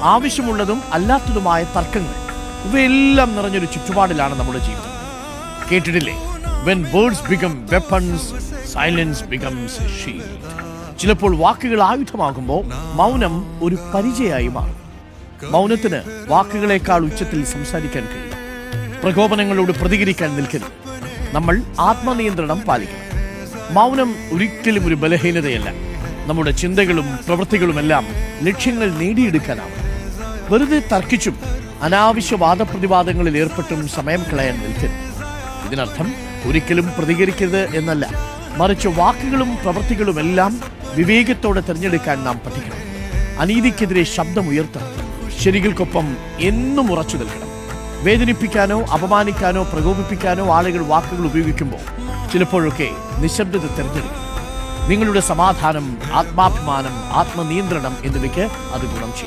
ആവശ്യമുള്ളതും അല്ലാത്തതുമായ തർക്കങ്ങൾ, ഇവയെല്ലാം നിറഞ്ഞൊരു ചുറ്റുപാടിലാണ് നമ്മുടെ ജീവിതം. കേട്ടിട്ടില്ലേ, when words become weapons, silence becomes a shield. ചിലപ്പോൾ വാക്കുകൾ ആയുധമാകുമ്പോൾ മൗനം ഒരു പരിചയമായി മാറും. മൗനത്തിന് വാക്കുകളെക്കാൾ ഉച്ചത്തിൽ സംസാരിക്കാൻ കഴിയും. പ്രകോപനങ്ങളോട് പ്രതികരിക്കാൻ നിൽക്കരുത്. നമ്മൾ ആത്മനിയന്ത്രണം പാലിക്കണം. മൗനം ഒരിക്കലും ഒരു ബലഹീനതയല്ല. നമ്മുടെ ചിന്തകളും പ്രവൃത്തികളുമെല്ലാം ലക്ഷ്യങ്ങൾ നേടിയെടുക്കാനാവും. വെറുതെ തർക്കിച്ചും അനാവശ്യ വാദപ്രതിവാദങ്ങളിൽ ഏർപ്പെട്ടും സമയം കളയാൻ നിൽക്കരുത്. ഇതിനർത്ഥം ഒരിക്കലും പ്രതികരിക്കരുത് എന്നല്ല, മറിച്ച് വാക്കുകളും പ്രവൃത്തികളുമെല്ലാം വിവേകത്തോടെ തിരഞ്ഞെടുക്കാൻ നാം പഠിക്കണം. അനീതിക്കെതിരെ ശബ്ദമുയർത്തണം. ശരികൾക്കൊപ്പം എന്നും ഉറച്ചു നിൽക്കണം. വേദനിപ്പിക്കാനോ അപമാനിക്കാനോ പ്രകോപിപ്പിക്കാനോ ആളുകൾ വാക്കുകൾ ഉപയോഗിക്കുമ്പോൾ ചിലപ്പോഴൊക്കെ നിശബ്ദത തിരഞ്ഞെടുക്കണം. നിങ്ങളുടെ സമാധാനം, ആത്മാഭിമാനം, ആത്മനിയന്ത്രണം എന്നിവയ്ക്ക് അത് ഗുണം ചെയ്യും.